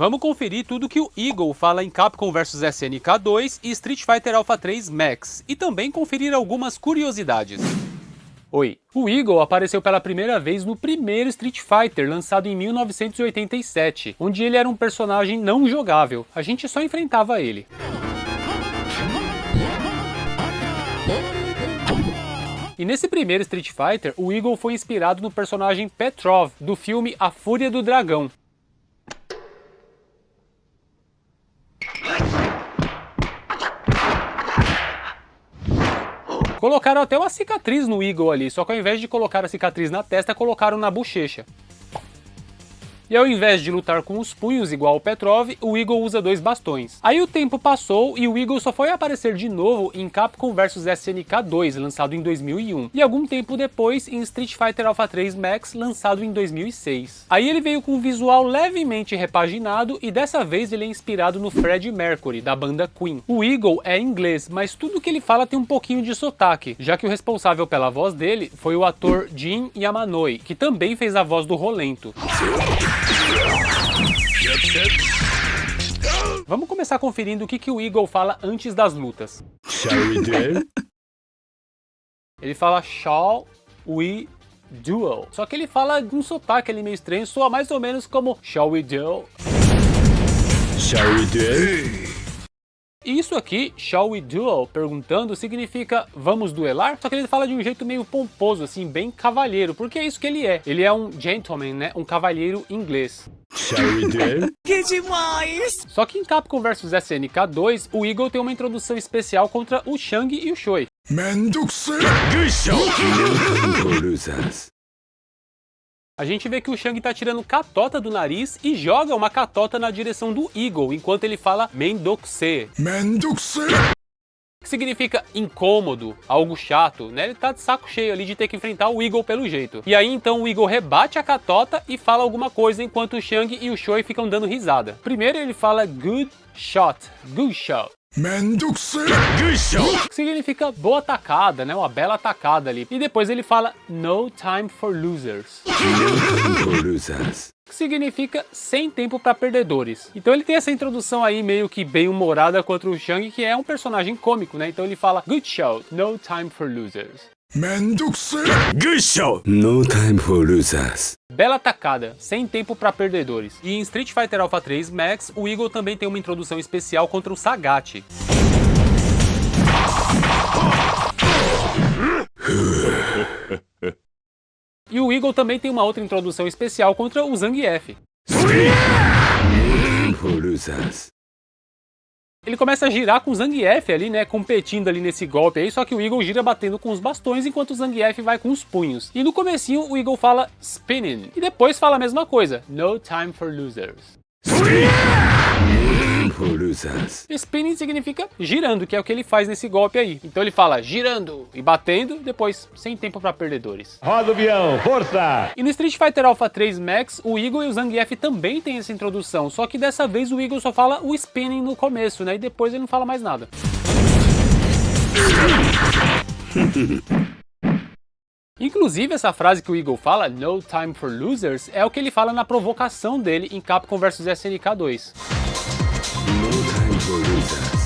Vamos conferir tudo que o Eagle fala em Capcom vs SNK 2 e Street Fighter Alpha 3 Max, e também conferir algumas curiosidades. Oi. O Eagle apareceu pela primeira vez no primeiro Street Fighter, lançado em 1987, onde ele era um personagem não jogável, a gente só enfrentava ele. E nesse primeiro Street Fighter, o Eagle foi inspirado no personagem Petrov, do filme A Fúria do Dragão. Colocaram até uma cicatriz no Eagle ali, só que ao invés de colocar a cicatriz na testa, colocaram na bochecha. E ao invés de lutar com os punhos igual o Petrov, o Eagle usa 2 bastões. Aí o tempo passou e o Eagle só foi aparecer de novo em Capcom vs SNK 2, lançado em 2001. E algum tempo depois em Street Fighter Alpha 3 Max, lançado em 2006. Aí ele veio com um visual levemente repaginado e dessa vez ele é inspirado no Freddie Mercury, da banda Queen. O Eagle é inglês, mas tudo que ele fala tem um pouquinho de sotaque, já que o responsável pela voz dele foi o ator Jin Yamanoi, que também fez a voz do Rolento. Vamos começar conferindo o que o Eagle fala antes das lutas. Shall we do? Ele fala Shall we duel? Só que ele fala de um sotaque ali meio estranho, soa mais ou menos como Shall we duel? Shall we do? E isso aqui, Shall we duel, perguntando, significa vamos duelar? Só que ele fala de um jeito meio pomposo, assim, bem cavalheiro, porque é isso que ele é. Ele é um gentleman, né? Um cavalheiro inglês. Shall we do? Que demais! Só que em Capcom vs SNK 2, o Eagle tem uma introdução especial contra o Shang e o Choi. A gente vê que o Shang tá tirando catota do nariz e joga uma catota na direção do Eagle, enquanto ele fala Mendokse. Que significa incômodo, algo chato, né? Ele tá de saco cheio ali de ter que enfrentar o Eagle pelo jeito. E aí então o Eagle rebate a catota e fala alguma coisa enquanto o Shang e o Choi ficam dando risada. Primeiro ele fala good shot, que significa boa atacada, né? Uma bela atacada ali. E depois ele fala no time for losers. Que significa sem tempo para perdedores. Então ele tem essa introdução aí meio que bem humorada contra o Shang, que é um personagem cômico, né? Então ele fala good shot, no time for losers. Good shot! No time for losers. Bela atacada, sem tempo para perdedores. E em Street Fighter Alpha 3 Max, o Eagle também tem uma introdução especial contra o Sagat. E o Eagle também tem uma outra introdução especial contra o Zangief. Ele começa a girar com o Zangief ali, né, competindo ali nesse golpe aí, só que o Eagle gira batendo com os bastões enquanto o Zangief vai com os punhos. E no comecinho o Eagle fala spinning, e depois fala a mesma coisa, no time for losers. Spinning significa girando, que é o que ele faz nesse golpe aí. Então ele fala girando e batendo, depois sem tempo para perdedores. Roda o peão, força! E no Street Fighter Alpha 3 Max, o Eagle e o Zangief também tem essa introdução, só que dessa vez o Eagle só fala o spinning no começo, né? E depois ele não fala mais nada. Inclusive, essa frase que o Eagle fala, no time for losers, é o que ele fala na provocação dele em Capcom vs SNK 2. No time for losers.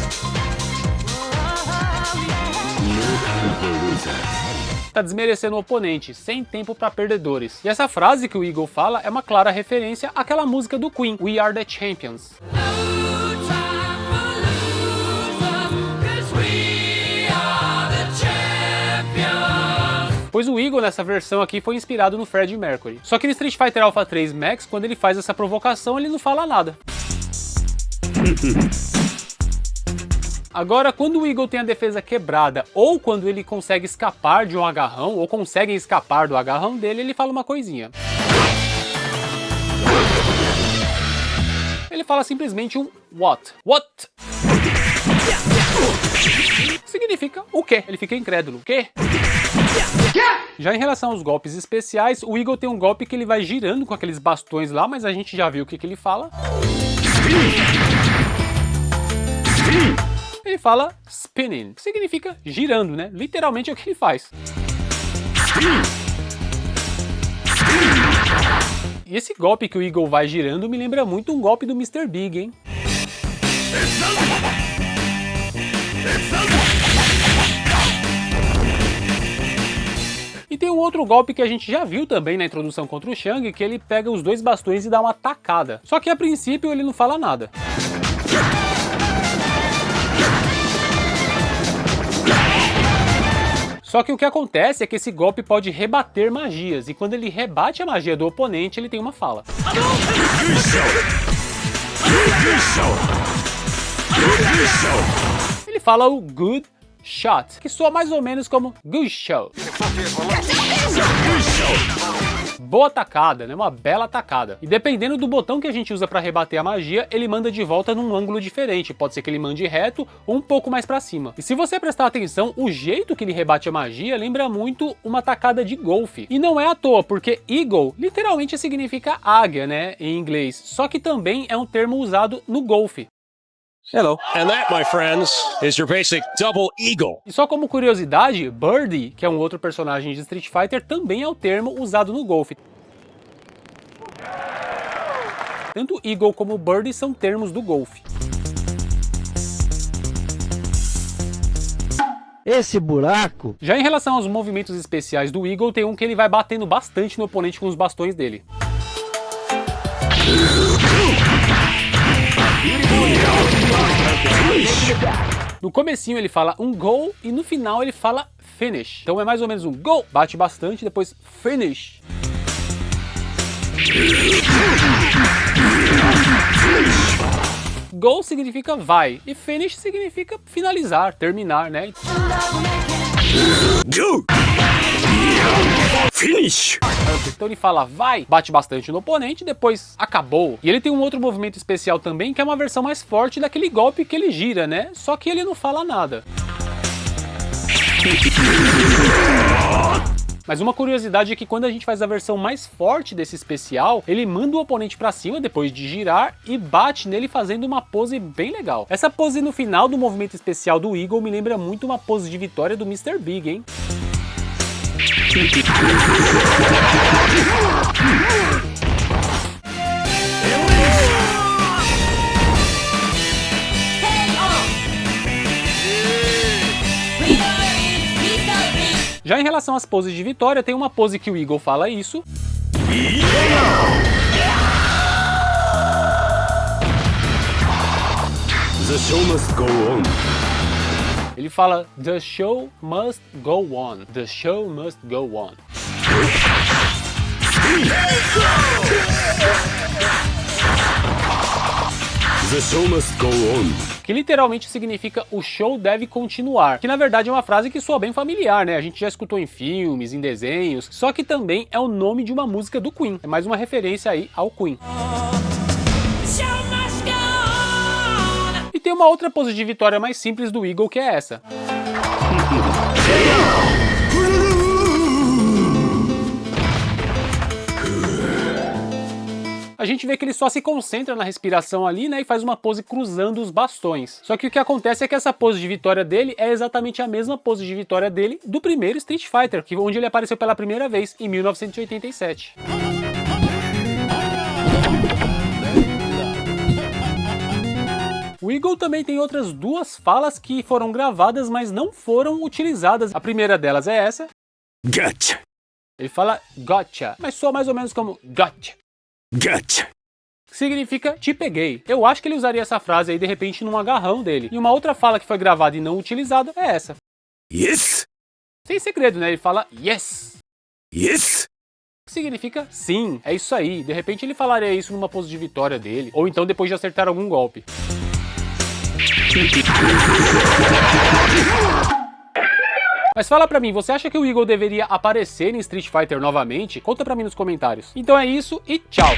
No time for losers. Tá desmerecendo o oponente, sem tempo para perdedores. E essa frase que o Eagle fala é uma clara referência àquela música do Queen, We Are The Champions. Pois o Eagle nessa versão aqui foi inspirado no Freddie Mercury. Só que no Street Fighter Alpha 3 Max, quando ele faz essa provocação, ele não fala nada. Agora, quando o Eagle tem a defesa quebrada, ou quando ele consegue escapar de um agarrão, ou conseguem escapar do agarrão dele, ele fala uma coisinha. Ele fala simplesmente um what? What? Significa o quê? Ele fica incrédulo. O quê? Já em relação aos golpes especiais, o Eagle tem um golpe que ele vai girando com aqueles bastões lá, mas a gente já viu o que ele fala. Ele fala spinning, que significa girando, né? Literalmente é o que ele faz. E esse golpe que o Eagle vai girando me lembra muito um golpe do Mr. Big, hein? E tem um outro golpe que a gente já viu também na introdução contra o Shang, que ele pega os dois bastões e dá uma tacada. Só que a princípio ele não fala nada. Só que o que acontece é que esse golpe pode rebater magias, e quando ele rebate a magia do oponente, ele tem uma fala. Ele fala o good shot, que soa mais ou menos como good show. Boa tacada, né? Uma bela tacada. E dependendo do botão que a gente usa para rebater a magia, ele manda de volta num ângulo diferente. Pode ser que ele mande reto ou um pouco mais para cima. E se você prestar atenção, o jeito que ele rebate a magia lembra muito uma tacada de golfe. E não é à toa, porque Eagle literalmente significa águia, né? Em inglês. Só que também é um termo usado no golfe. Hello. And that, my friends, is your basic double eagle. E só como curiosidade, Birdie, que é um outro personagem de Street Fighter, também é o termo usado no golfe. Tanto Eagle como Birdie são termos do golfe. Esse buraco... Já em relação aos movimentos especiais do Eagle, tem um que ele vai batendo bastante no oponente com os bastões dele. No comecinho ele fala um go e no final ele fala finish. Então é mais ou menos um go, bate bastante, depois finish. Go significa vai e finish significa finalizar, terminar, né? Go! Finish! Então ele fala vai, bate bastante no oponente, depois acabou. E ele tem um outro movimento especial também, que é uma versão mais forte daquele golpe que ele gira, né? Só que ele não fala nada. Mas uma curiosidade é que quando a gente faz a versão mais forte desse especial, ele manda o oponente pra cima depois de girar e bate nele fazendo uma pose bem legal. Essa pose no final do movimento especial do Eagle me lembra muito uma pose de vitória do Mr. Big, hein? Já em relação às poses de vitória, tem uma pose que o Eagle fala isso. The show must go on. Ele fala the show must go on. The show must go on. The show must go on. Que literalmente significa o show deve continuar, que na verdade é uma frase que soa bem familiar, né? A gente já escutou em filmes, em desenhos, só que também é o nome de uma música do Queen. É mais uma referência aí ao Queen. E tem uma outra pose de vitória mais simples do Eagle, que é essa. A gente vê que ele só se concentra na respiração ali, né, e faz uma pose cruzando os bastões. Só que o que acontece é que essa pose de vitória dele é exatamente a mesma pose de vitória dele do primeiro Street Fighter, onde ele apareceu pela primeira vez, em 1987. O Eagle também tem outras duas falas que foram gravadas, mas não foram utilizadas. A primeira delas é essa. Gotcha! Ele fala gotcha, mas soa mais ou menos como gotcha. Gotcha! Significa te peguei. Eu acho que ele usaria essa frase aí de repente num agarrão dele. E uma outra fala que foi gravada e não utilizada é essa. Yes! Sem segredo, né? Ele fala yes. Yes! Significa sim, é isso aí. De repente ele falaria isso numa pose de vitória dele. Ou então depois de acertar algum golpe. Mas fala pra mim, você acha que o Eagle deveria aparecer em Street Fighter novamente? Conta pra mim nos comentários. Então é isso e tchau!